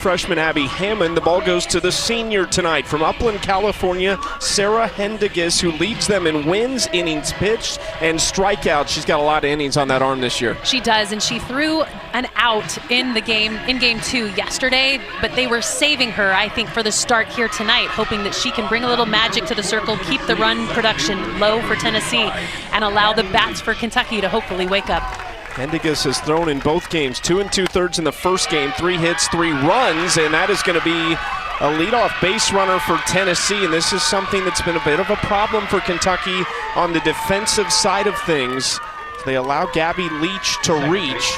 Freshman Abby Hammond. The ball goes to the senior tonight from Upland, California, Sarah Hendiges, who leads them in wins, innings pitched, and strikeouts. She's got a lot of innings on that arm this year. She does, and she threw an out in game 2 yesterday, but they were saving her, I think, for the start here tonight, hoping that she can bring a little magic to the circle, keep the run production low for Tennessee, and allow the bats for Kentucky to hopefully wake up. Hendiges has thrown in both games, 2 2/3 in the first game, 3 hits, 3 runs, and that is going to be a leadoff base runner for Tennessee, and this is something that's been a bit of a problem for Kentucky on the defensive side of things. They allow Gabby Leach to reach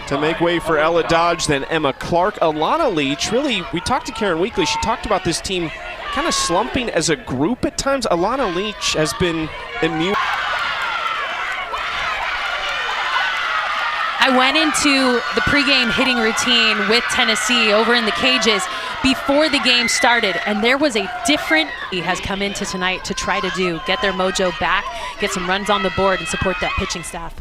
to make way for Ella Dodge, then Emma Clark. Alana Leach, really, we talked to Karen Weekly, she talked about this team kind of slumping as a group at times. Alana Leach has been immune. I went into the pregame hitting routine with Tennessee over in the cages before the game started, and there was a different he has come into tonight to try to get their mojo back, get some runs on the board, and support that pitching staff.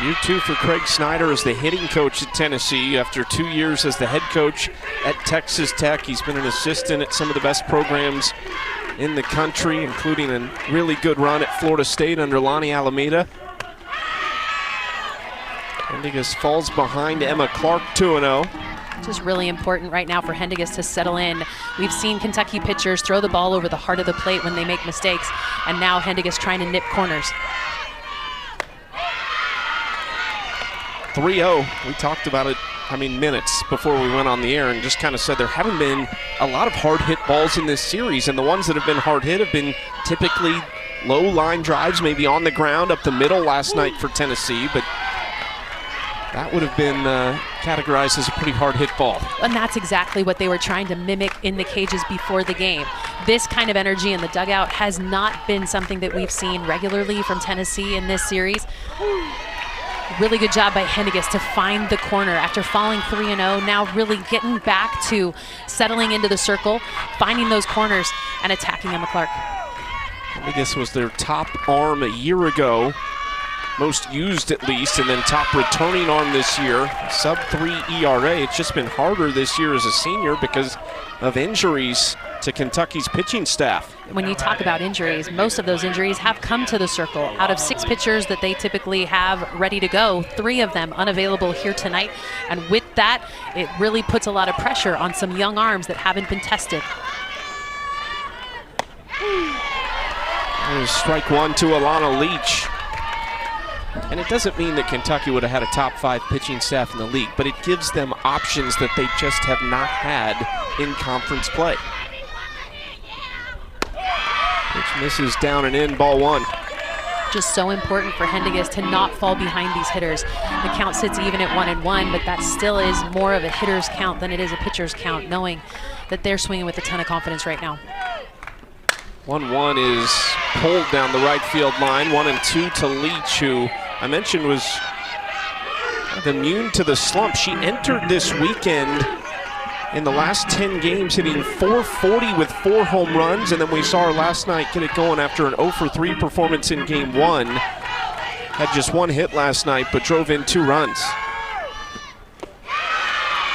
Year 2 for Craig Snyder as the hitting coach at Tennessee. After 2 years as the head coach at Texas Tech, he's been an assistant at some of the best programs in the country, including a really good run at Florida State under Lonnie Alameda. Hendiges falls behind Emma Clark 2-0. Just really important right now for Hendiges to settle in. We've seen Kentucky pitchers throw the ball over the heart of the plate when they make mistakes, and now Hendiges trying to nip corners. 3-0. We talked about it, minutes before we went on the air, and just kind of said there haven't been a lot of hard hit balls in this series, and the ones that have been hard hit have been typically low line drives, maybe on the ground up the middle last night for Tennessee, but that would have been categorized as a pretty hard hit ball. And that's exactly what they were trying to mimic in the cages before the game. This kind of energy in the dugout has not been something that we've seen regularly from Tennessee in this series. Really good job by Hendiges to find the corner after falling 3-0, now really getting back to settling into the circle, finding those corners, and attacking Emma Clark. Hendiges was their top arm a year ago. Most used at least, and then top returning arm this year. Sub-3 ERA. It's just been harder this year as a senior because of injuries to Kentucky's pitching staff. When you talk about injuries, most of those injuries have come to the circle. Out of 6 pitchers that they typically have ready to go, 3 of them unavailable here tonight. And with that, it really puts a lot of pressure on some young arms that haven't been tested. There's strike 1 to Alana Leach. And it doesn't mean that Kentucky would have had a top 5 pitching staff in the league, but it gives them options that they just have not had in conference play. Which misses down and in, ball 1. Just so important for Hendiges to not fall behind these hitters. The count sits even at 1-1, but that still is more of a hitter's count than it is a pitcher's count, knowing that they're swinging with a ton of confidence right now. 1-1 is pulled down the right field line. 1-2 to Leach, who I mentioned was immune to the slump. She entered this weekend in the last 10 games hitting .440 with 4 home runs, and then we saw her last night get it going after an 0-for-3 performance in game 1. Had just 1 hit last night, but drove in 2 runs.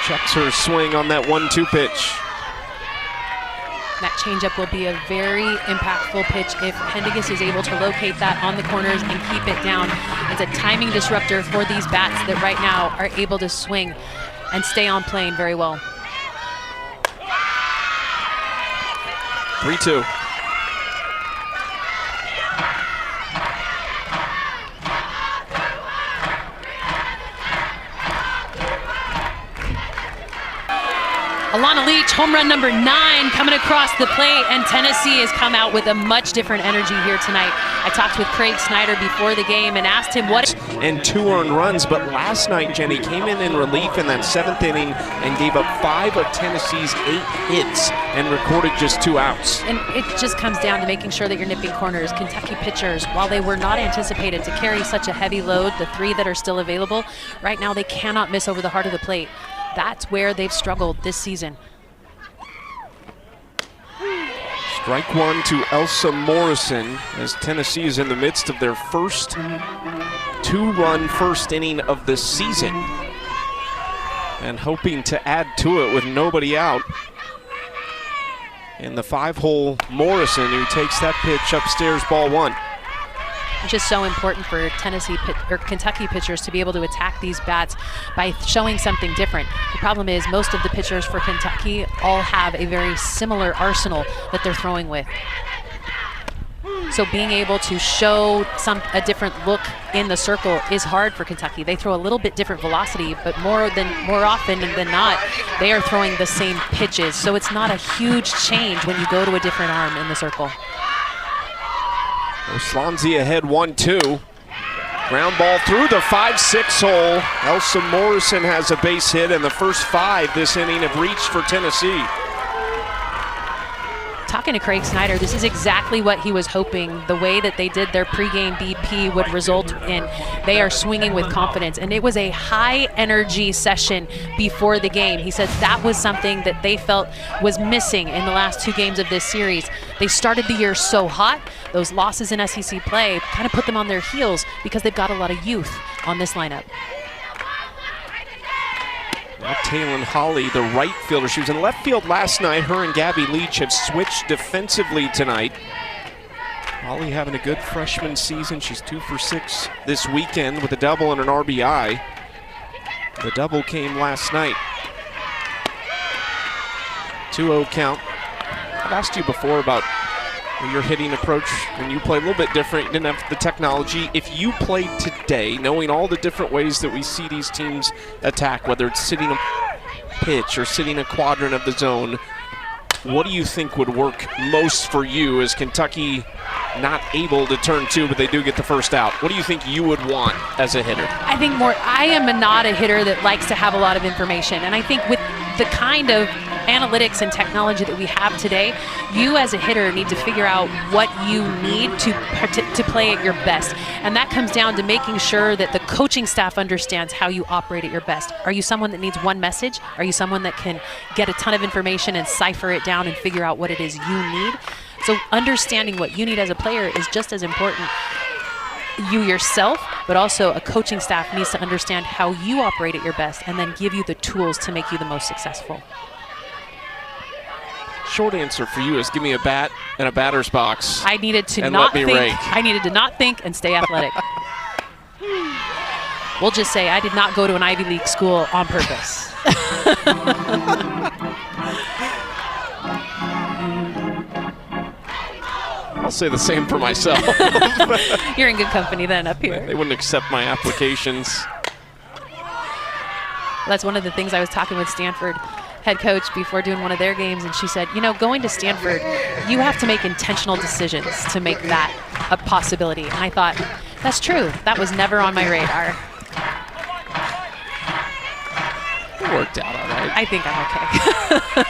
Checks her swing on that 1-2 pitch. That changeup will be a very impactful pitch if Hendiges is able to locate that on the corners and keep it down. It's a timing disruptor for these bats that right now are able to swing and stay on plane very well. 3-2. Alana Leach, home run number 9 coming across the plate, and Tennessee has come out with a much different energy here tonight. I talked with Craig Snyder before the game and asked him what... And 2 earned runs, but last night, Jenny came in relief in that 7th inning and gave up 5 of Tennessee's 8 hits and recorded just 2 outs. And it just comes down to making sure that you're nipping corners. Kentucky pitchers, while they were not anticipated to carry such a heavy load, the 3 that are still available, right now they cannot miss over the heart of the plate. That's where they've struggled this season. Strike 1 to Elsa Morrison as Tennessee is in the midst of their first 2-run first inning of the season. and hoping to add to it with nobody out. And the 5-hole Morrison, who takes that pitch upstairs, ball 1. It's just so important for Kentucky pitchers to be able to attack these bats by showing something different. The problem is most of the pitchers for Kentucky all have a very similar arsenal that they're throwing with. So being able to show a different look in the circle is hard for Kentucky. They throw a little bit different velocity, but more often than not, they are throwing the same pitches. So it's not a huge change when you go to a different arm in the circle. Flau'Jae ahead 1-2. Ground ball through the 5-6 hole. Elsa Morrison has a base hit, and the first 5 this inning have reached for Tennessee. Talking to Craig Snyder, this is exactly what he was hoping. The way that they did their pregame BP would result in they are swinging with confidence. And it was a high energy session before the game. He said that was something that they felt was missing in the last 2 games of this series. They started the year so hot. Those losses in SEC play kind of put them on their heels because they've got a lot of youth on this lineup. Now Taylon Holly, the right fielder. She was in left field last night. Her and Gabby Leach have switched defensively tonight. Holly having a good freshman season. She's 2 for 6 this weekend with a double and an RBI. The double came last night. 2-0 count. I've asked you before about your hitting approach when you play a little bit different. You didn't have the technology. If you played today, knowing all the different ways that we see these teams attack, whether it's sitting a pitch or sitting a quadrant of the zone, what do you think would work most for you? As Kentucky not able to turn 2, but they do get the first out? What do you think you would want as a hitter? I am not a hitter that likes to have a lot of information. And I think with the kind of analytics and technology that we have today, you as a hitter need to figure out what you need to play at your best. And that comes down to making sure that the coaching staff understands how you operate at your best. Are you someone that needs one message? Are you someone that can get a ton of information and cipher it down and figure out what it is you need? So understanding what you need as a player is just as important. You yourself, but also a coaching staff needs to understand how you operate at your best and then give you the tools to make you the most successful. Short answer for you is give me a bat and a batter's box. I needed to not think and stay athletic. We'll just say I did not go to an Ivy League school on purpose. I'll say the same for myself. You're in good company then up here. They wouldn't accept my applications. That's one of the things I was talking with Stanford head coach before doing one of their games, and she said, you know, going to Stanford, you have to make intentional decisions to make that a possibility. And I thought, that's true. That was never on my radar. It worked out all right. I think I'm okay.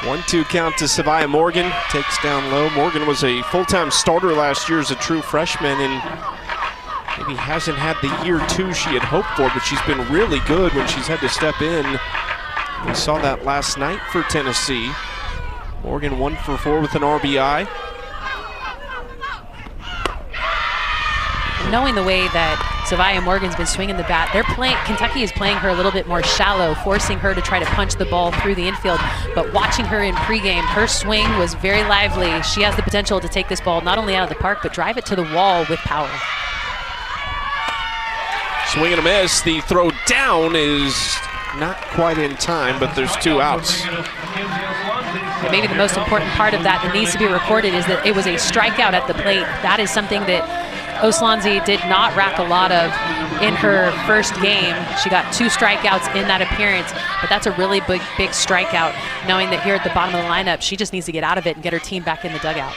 1-2 count to Savia Morgan. Takes down low. Morgan was a full-time starter last year as a true freshman, and maybe hasn't had the year 2 she had hoped for, but she's been really good when she's had to step in. We saw that last night for Tennessee. Morgan 1 for 4 with an RBI. Knowing the way that Savia Morgan's been swinging the bat, Kentucky is playing her a little bit more shallow, forcing her to try to punch the ball through the infield. But watching her in pregame, her swing was very lively. She has the potential to take this ball not only out of the park, but drive it to the wall with power. Swing and a miss. The throw down is not quite in time, but there's 2 outs. And maybe the most important part of that needs to be recorded is that it was a strikeout at the plate. That is something that Flau'Jae did not rack a lot of in her first game. She got 2 strikeouts in that appearance, but that's a really big strikeout, knowing that here at the bottom of the lineup, she just needs to get out of it and get her team back in the dugout.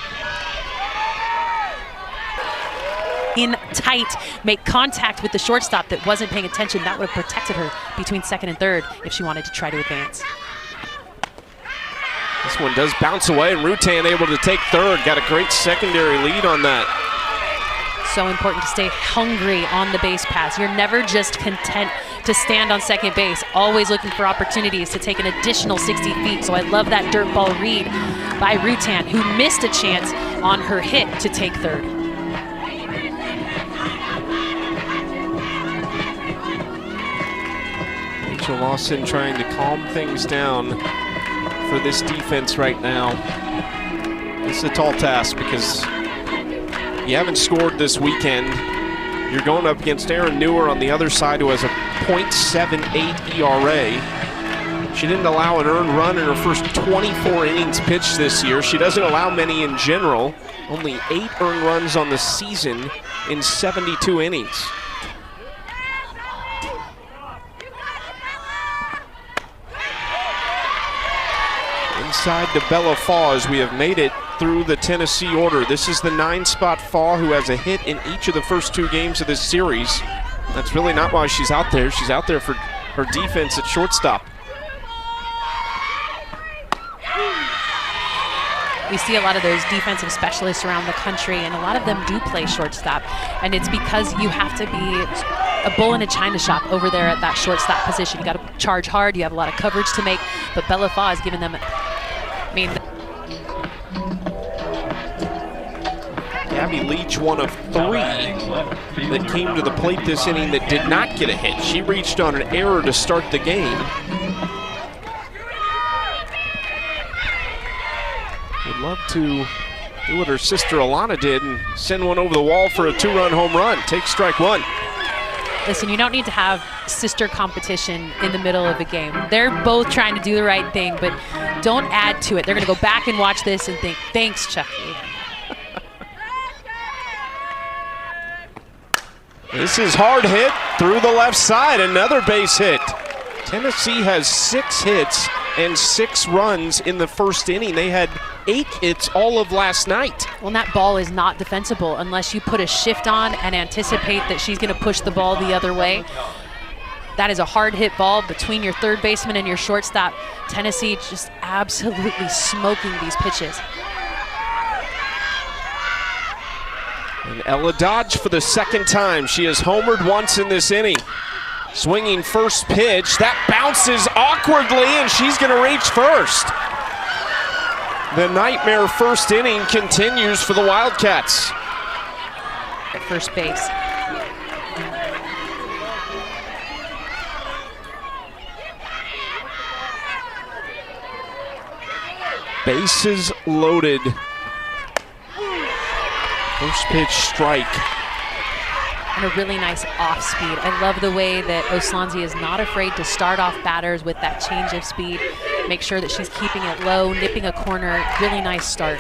In tight, make contact with the shortstop that wasn't paying attention. That would have protected her between second and third if she wanted to try to advance. This one does bounce away, and Rutan able to take third. Got a great secondary lead on that. So important to stay hungry on the base pass. You're never just content to stand on second base, always looking for opportunities to take an additional 60 feet. So I love that dirt ball read by Rutan, who missed a chance on her hit to take third. Rachel Lawson trying to calm things down for this defense right now. It's a tall task because you haven't scored this weekend. You're going up against Erin Newer on the other side, who has a .78 ERA. She didn't allow an earned run in her first 24 innings pitched this year. She doesn't allow many in general. Only 8 earned runs on the season in 72 innings. Inside to Bella Faw as we have made it through the Tennessee order. This is the 9-spot Faw, who has a hit in each of the first 2 games of this series. That's really not why she's out there. She's out there for her defense at shortstop. We see a lot of those defensive specialists around the country, and a lot of them do play shortstop. And it's because you have to be a bull in a china shop over there at that shortstop position. You got to charge hard. You have a lot of coverage to make. But Bella Faw has given them, I mean, Abby Leach, one of 3 that came to the plate this inning that did not get a hit. She reached on an error to start the game. Would love to do what her sister Alana did and send one over the wall for a 2-run home run. Take strike 1. Listen, you don't need to have sister competition in the middle of a game. They're both trying to do the right thing, but don't add to it. They're going to go back and watch this and think, thanks, Chucky. This is hard hit through the left side, another base hit. Tennessee has 6 hits and 6 runs in the first inning. They had 8 hits all of last night. Well, that ball is not defensible unless you put a shift on and anticipate that she's going to push the ball the other way. That is a hard hit ball between your third baseman and your shortstop. Tennessee just absolutely smoking these pitches. And Ella Dodge for the 2nd time. She has homered once in this inning. Swinging first pitch, that bounces awkwardly, and she's going to reach first. The nightmare first inning continues for the Wildcats. At first base. Bases loaded. First pitch strike. And a really nice off speed. I love the way that Oslanzi is not afraid to start off batters with that change of speed. Make sure that she's keeping it low, nipping a corner. Really nice start.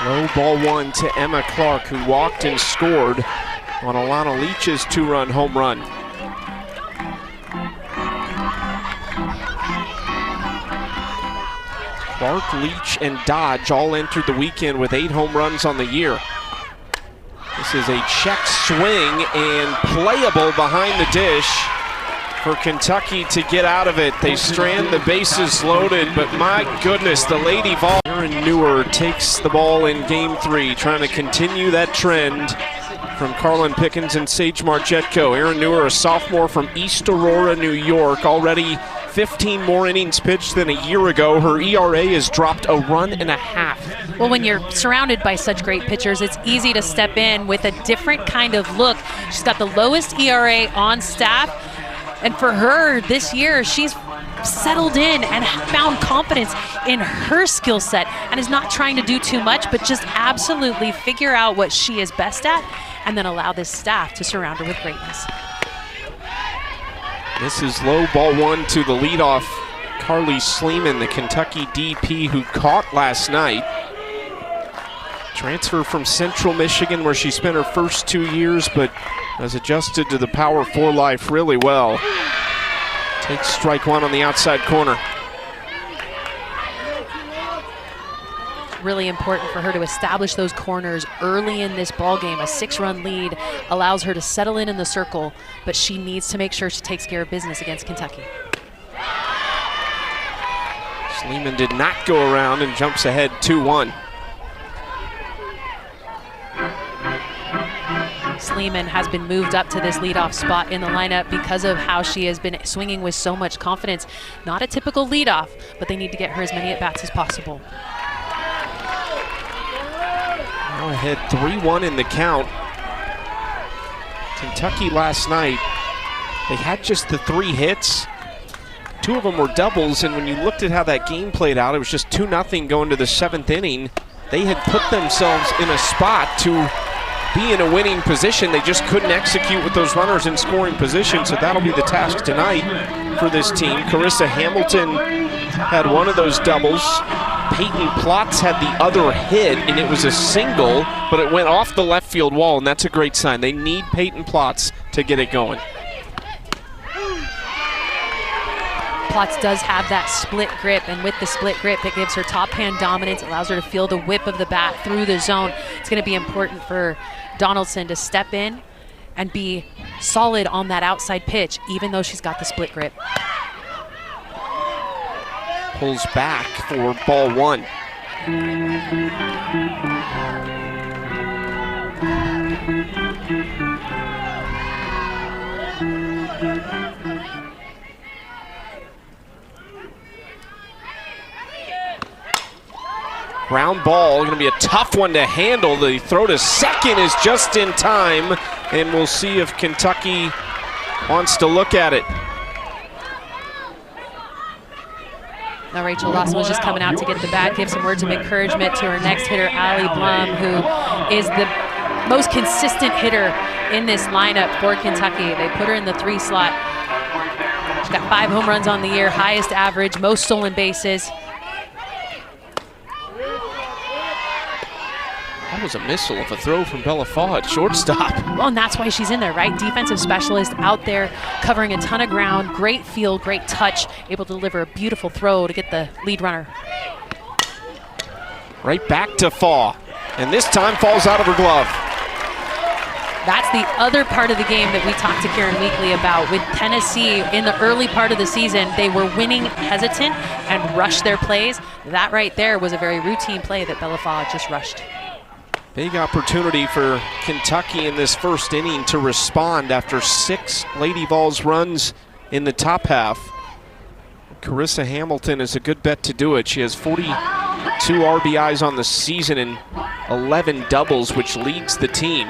Low ball 1 to Emma Clark, who walked and scored on Alana Leach's 2-run home run. Clark, Leach, and Dodge all entered the weekend with 8 home runs on the year. This is a check swing and playable behind the dish for Kentucky to get out of it. They strand the bases loaded, but my goodness, the Lady Vol. Erin Newer takes the ball in game 3, trying to continue that trend from Carlin Pickens and Sage Marchetko. Erin Newer, a sophomore from East Aurora, New York, already 15 more innings pitched than a year ago. Her ERA has dropped 1.5 runs. Well, when you're surrounded by such great pitchers, it's easy to step in with a different kind of look. She's got the lowest ERA on staff, and for her this year, she's settled in and found confidence in her skill set and is not trying to do too much, but just absolutely figure out what she is best at and then allow this staff to surround her with greatness. This is low ball 1 to the leadoff, Carly Sleeman, the Kentucky DP who caught last night. Transfer from Central Michigan, where she spent her first 2 years, but has adjusted to the Power 4 life really well. Takes strike 1 on the outside corner. Really important for her to establish those corners early in this ball game. A 6-run lead allows her to settle in the circle, but she needs to make sure she takes care of business against Kentucky. Sleeman did not go around and jumps ahead 2-1. Sleeman has been moved up to this leadoff spot in the lineup because of how she has been swinging with so much confidence. Not a typical leadoff, but they need to get her as many at-bats as possible. Now ahead 3-1 in the count Kentucky last night, they had just the 3 hits. 2 of them were doubles, and when you looked at how that game played out, it was just 2-0 going to the 7th inning. They had put themselves in a spot to be in a winning position. They just couldn't execute with those runners in scoring position, so that'll be the task tonight for this team. Carissa Hamilton had one of those doubles. Peyton Plotz had the other hit, and it was a single, but it went off the left field wall, and that's a great sign. They need Peyton Plotz to get it going. Plotz does have that split grip, and with the split grip, it gives her top hand dominance, allows her to feel the whip of the bat through the zone. It's going to be important for Donaldson to step in and be solid on that outside pitch, even though she's got the split grip. Pulls back for ball 1. Ground ball, going to be a tough one to handle. The throw to second is just in time, and we'll see if Kentucky wants to look at it. Now Rachel Lawson was just coming out to get the bat, give some words of encouragement to her next hitter, Allie Blum, who is the most consistent hitter in this lineup for Kentucky. They put her in the 3 slot. She's got 5 home runs on the year, highest average, most stolen bases. That was a missile of a throw from Bella Faw at shortstop. Well, and that's why she's in there, right? Defensive specialist out there covering a ton of ground, great feel, great touch, able to deliver a beautiful throw to get the lead runner. Right back to Faw, and this time falls out of her glove. That's the other part of the game that we talked to Karen Weekly about. With Tennessee in the early part of the season, they were winning hesitant and rushed their plays. That right there was a very routine play that Bella Faw just rushed. Big opportunity for Kentucky in this first inning to respond after 6 Lady Vols runs in the top half. Carissa Hamilton is a good bet to do it. She has 42 RBIs on the season and 11 doubles, which leads the team.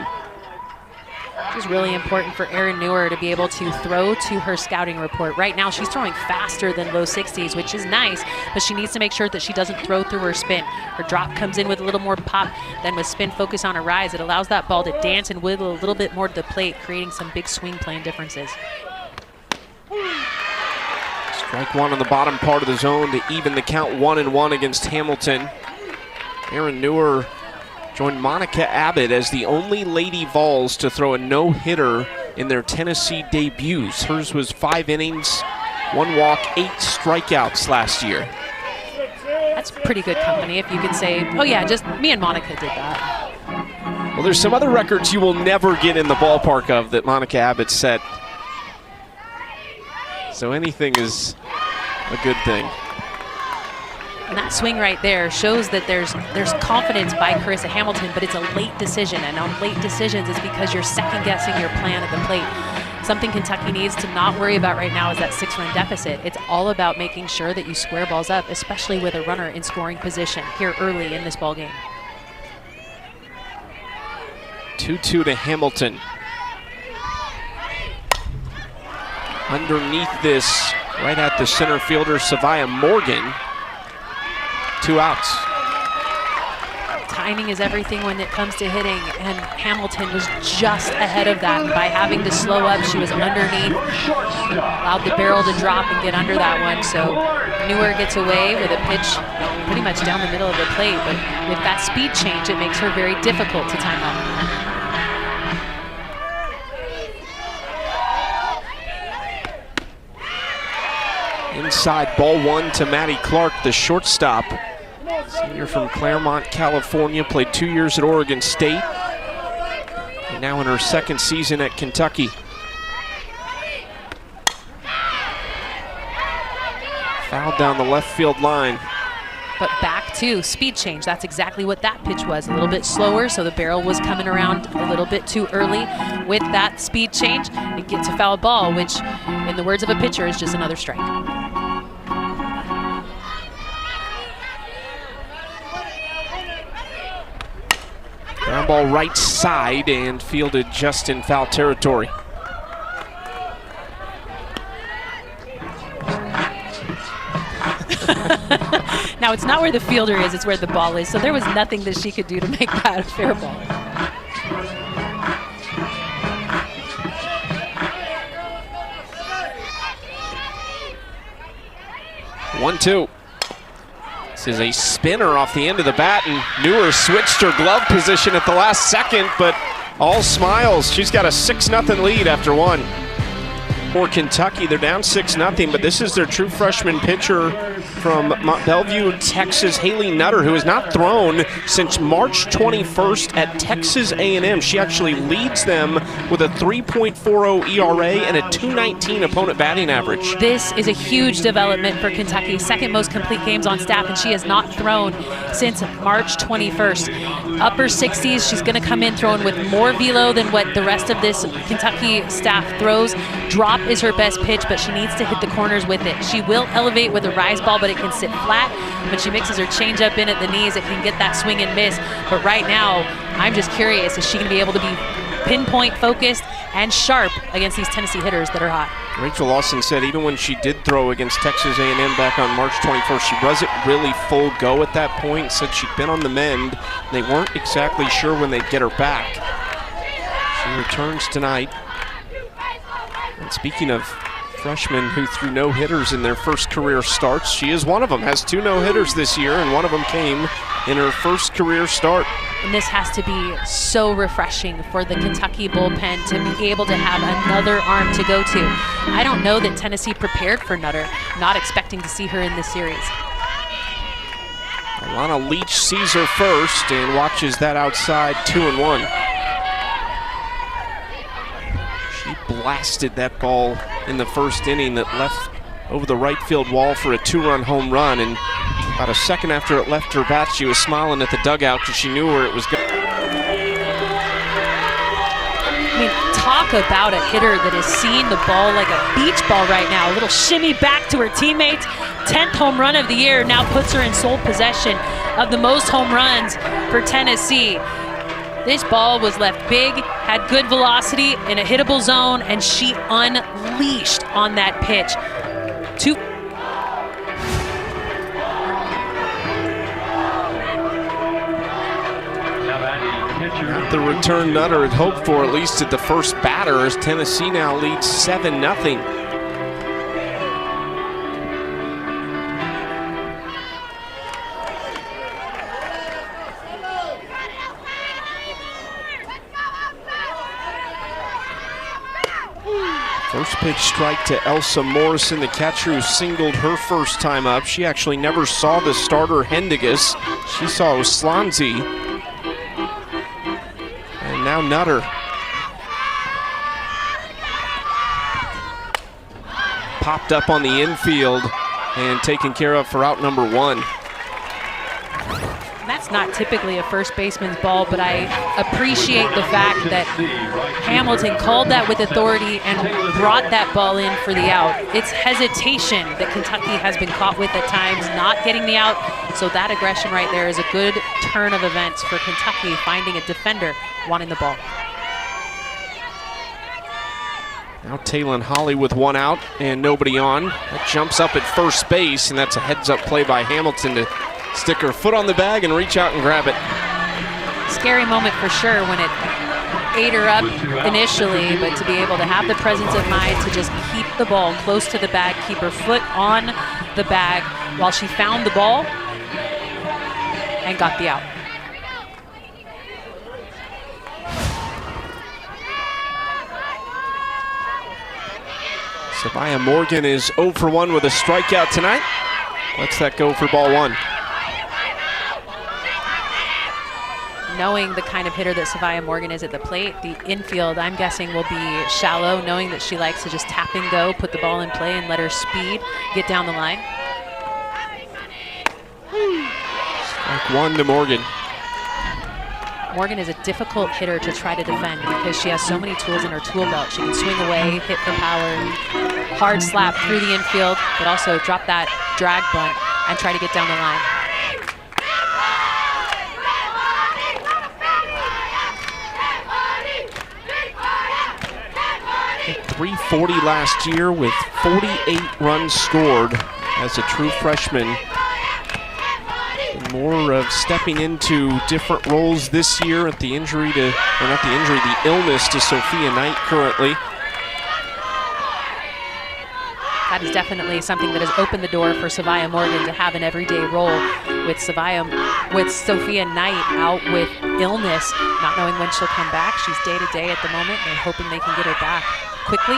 Which is really important for Erin Newer to be able to throw to her scouting report. Right now, she's throwing faster than low 60s, which is nice, but she needs to make sure that she doesn't throw through her spin. Her drop comes in with a little more pop than with spin focus on a rise. It allows that ball to dance and wiggle a little bit more to the plate, creating some big swing plane differences. Strike 1 on the bottom part of the zone to even the count 1-1 against Hamilton. Erin Newer joined Monica Abbott as the only Lady Vols to throw a no-hitter in their Tennessee debuts. Hers was 5 innings, 1 walk, 8 strikeouts last year. That's pretty good company if you could say, oh yeah, just me and Monica did that. Well, there's some other records you will never get in the ballpark of that Monica Abbott set. So anything is a good thing. And that swing right there shows that there's confidence by Carissa Hamilton, but it's a late decision. And on late decisions, it's because you're second-guessing your plan at the plate. Something Kentucky needs to not worry about right now is that 6-run deficit. It's all about making sure that you square balls up, especially with a runner in scoring position here early in this ball game. 2-2 to Hamilton. Underneath this, right at the center fielder, Savia Morgan. 2 outs. Timing is everything when it comes to hitting, and Hamilton was just ahead of that. By having to slow up, she was underneath, allowed the barrel to drop and get under that one. So Newer gets away with a pitch pretty much down the middle of the plate, but with that speed change, it makes her very difficult to time out. Inside, ball 1 to Maddie Clark, the shortstop. Senior from Claremont, California, played 2 years at Oregon State. And now in her 2nd season at Kentucky. Fouled down the left field line. But back to speed change. That's exactly what that pitch was. A little bit slower, so the barrel was coming around a little bit too early. With that speed change, it gets a foul ball, which, in the words of a pitcher, is just another strike. Ground ball right side and fielded just in foul territory. Now, it's not where the fielder is, it's where the ball is. So there was nothing that she could do to make that a fair ball. One, two. This is a spinner off the end of the bat, and Neuer switched her glove position at the last second, but all smiles. She's got a 6-0 lead after one. For Kentucky, they're down 6-0, but this is their true freshman pitcher from Bellevue, Texas, Haley Nutter, who has not thrown since March 21st at Texas A&M. She actually leads them with a 3.40 ERA and a 219 opponent batting average. This is a huge development for Kentucky. Second most complete games on staff, and she has not thrown since March 21st. Upper 60s, she's going to come in throwing with more velo than what the rest of this Kentucky staff throws. Drop is her best pitch, but she needs to hit the corners with it. She will elevate with a rise ball, but it can sit flat. When she mixes her changeup in at the knees, it can get that swing and miss. But right now, I'm just curious, is she going to be able to be pinpoint focused and sharp against these Tennessee hitters that are hot? Rachel Lawson said even when she did throw against Texas A&M back on March 21st, she wasn't really full go at that point. Said she'd been on the mend. They weren't exactly sure when they'd get her back. She returns tonight. And speaking of freshmen who threw no-hitters in their first career starts, she is one of them, has 2 no-hitters this year, and one of them came in her first career start. And this has to be so refreshing for the Kentucky bullpen to be able to have another arm to go to. I don't know that Tennessee prepared for Nutter, not expecting to see her in this series. Alana Leach sees her first and watches that outside 2-1. Blasted that ball in the first inning that left over the right field wall for a 2-run home run, and about a second after it left her bat, she was smiling at the dugout because she knew where it was going. I mean, talk about a hitter that is seeing the ball like a beach ball right now. A little shimmy back to her teammates. 10th home run of the year now puts her in sole possession of the most home runs for Tennessee. This ball was left big, had good velocity in a hittable zone, and she unleashed on that pitch. Not the return Nutter had hoped for, at least at the first batter, as Tennessee now leads 7-0. First pitch strike to Elsa Morrison, the catcher who singled her first time up. She actually never saw the starter Hendigas. She saw Oslanzi. And now Nutter. Popped up on the infield and taken care of for out number 1. That's not typically a first baseman's ball, but I appreciate the fact that Hamilton called that with authority and brought that ball in for the out. It's hesitation that Kentucky has been caught with at times, not getting the out. So that aggression right there is a good turn of events for Kentucky, finding a defender wanting the ball. Now Taylon Holly with 1 out and nobody on. That jumps up at first base, and that's a heads-up play by Hamilton to stick her foot on the bag and reach out and grab it. Scary moment for sure when it ate her up initially, but to be able to have the presence of mind to just keep the ball close to the bag, keep her foot on the bag while she found the ball and got the out. Savia Morgan is 0 for 1 with a strikeout tonight. Lets that go for ball 1. Knowing the kind of hitter that Savia Morgan is at the plate, the infield, I'm guessing, will be shallow, knowing that she likes to just tap and go, put the ball in play, and let her speed get down the line. Strike 1 to Morgan. Morgan is a difficult hitter to try to defend because she has so many tools in her tool belt. She can swing away, hit for power, hard slap through the infield, but also drop that drag bunt and try to get down the line. 340 last year with 48 runs scored as a true freshman. And more of stepping into different roles this year at the injury to, or not the injury, the illness to Sophia Knight currently. That is definitely something that has opened the door for Savia Morgan to have an everyday role with Sophia Knight out with illness, not knowing when she'll come back. She's day to day at the moment. They're hoping they can get her back quickly.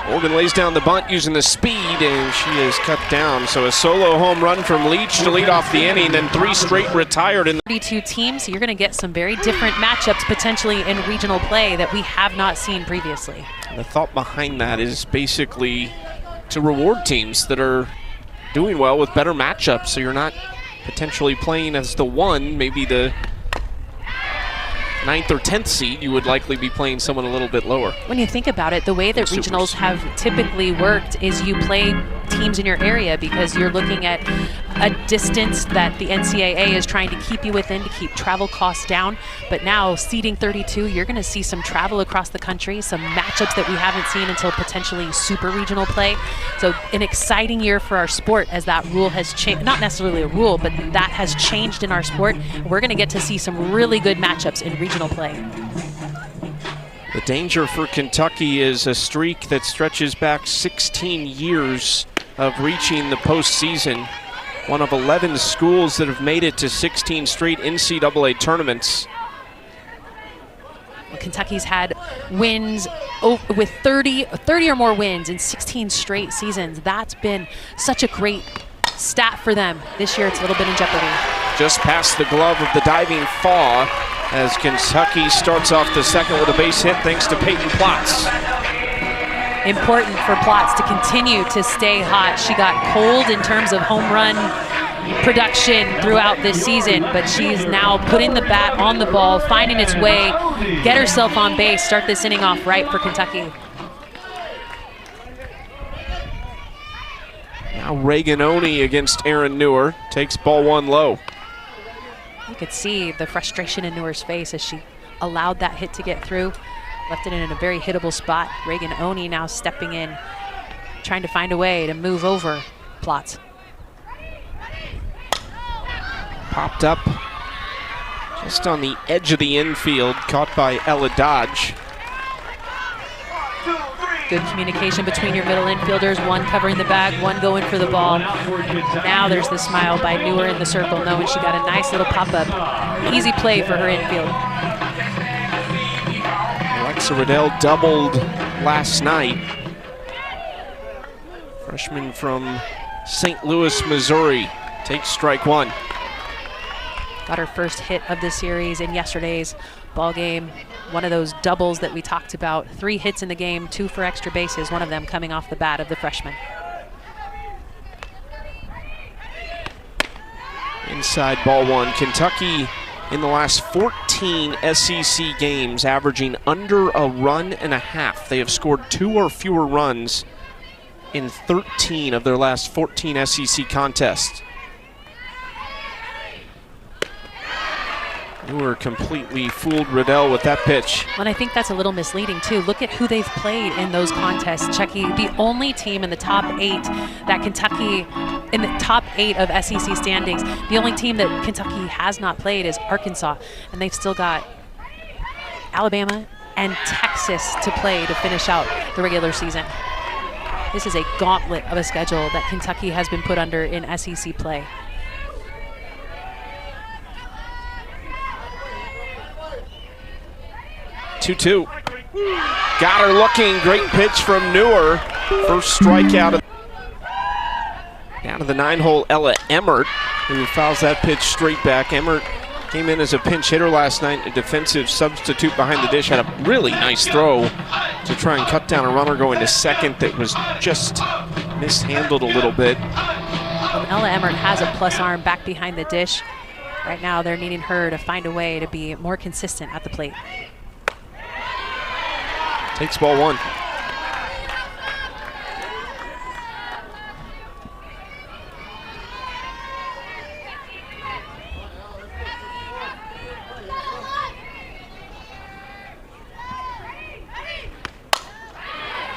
Morgan lays down the bunt using the speed, and she is cut down. So a solo home run from Leach to lead off the inning, then 3 straight retired. In 32 teams, so you're going to get some very different matchups potentially in regional play that we have not seen previously. And the thought behind that is basically to reward teams that are doing well with better matchups, so you're not potentially playing as the 1, maybe the 9th or 10th seed. You would likely be playing someone a little bit lower. When you think about it, the way that regionals have typically worked is you play teams in your area because you're looking at a distance that the NCAA is trying to keep you within to keep travel costs down. But now, seeding 32, you're going to see some travel across the country, some matchups that we haven't seen until potentially super regional play. So an exciting year for our sport as that rule has changed. Not necessarily a rule, but that has changed in our sport. We're going to get to see some really good matchups in regional play. The danger for Kentucky is a streak that stretches back 16 years of reaching the postseason. One of 11 schools that have made it to 16 straight NCAA tournaments. Well, Kentucky's had wins with 30 or more wins in 16 straight seasons. That's been such a great stat for them. This year it's a little bit in jeopardy. Just past the glove of the diving Faw as Kentucky starts off the second with a base hit thanks to Peyton Plotz. Important for Plotz to continue to stay hot. She got cold in terms of home run production throughout this season, but she's now putting the bat on the ball, finding its way, get herself on base, start this inning off right for Kentucky. Now Reagan Oney against Aaron Neuer, takes ball 1 low. You could see the frustration in Newer's face as she allowed that hit to get through. Left it in a very hittable spot. Reagan Oney now stepping in, trying to find a way to move over Plotz. Popped up just on the edge of the infield, caught by Ella Dodge. Good communication between your middle infielders, one covering the bag, one going for the ball. Now there's the smile by Neuer in the circle, knowing she got a nice little pop-up. Easy play for her infield. Alexa Riddell doubled last night. Freshman from St. Louis, Missouri, takes strike 1. Got her first hit of the series in yesterday's ball game. One of those doubles that we talked about. 3 hits in the game, 2 for extra bases, one of them coming off the bat of the freshman. Inside ball 1. Kentucky in the last 14 SEC games averaging under a run and a half. They have scored 2 or fewer runs in 13 of their last 14 SEC contests. Neuer completely fooled Riddell with that pitch. And I think that's a little misleading too. Look at who they've played in those contests, Chucky. The only team in the top 8 that Kentucky, in the top 8 of SEC standings, the only team that Kentucky has not played is Arkansas. And they've still got Alabama and Texas to play to finish out the regular season. This is a gauntlet of a schedule that Kentucky has been put under in SEC play. Two. Got her looking. Great pitch from Neuer. First strikeout. Down to the 9-hole Ella Emmert, who fouls that pitch straight back. Emmert came in as a pinch hitter last night, a defensive substitute behind the dish. Had a really nice throw to try and cut down a runner going to second that was just mishandled a little bit. Ella Emmert has a plus arm back behind the dish. Right now they're needing her to find a way to be more consistent at the plate. Takes ball 1.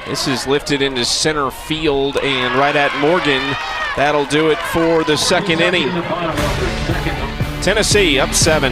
This is lifted into center field and right at Morgan. That'll do it for the second inning. Tennessee up 7.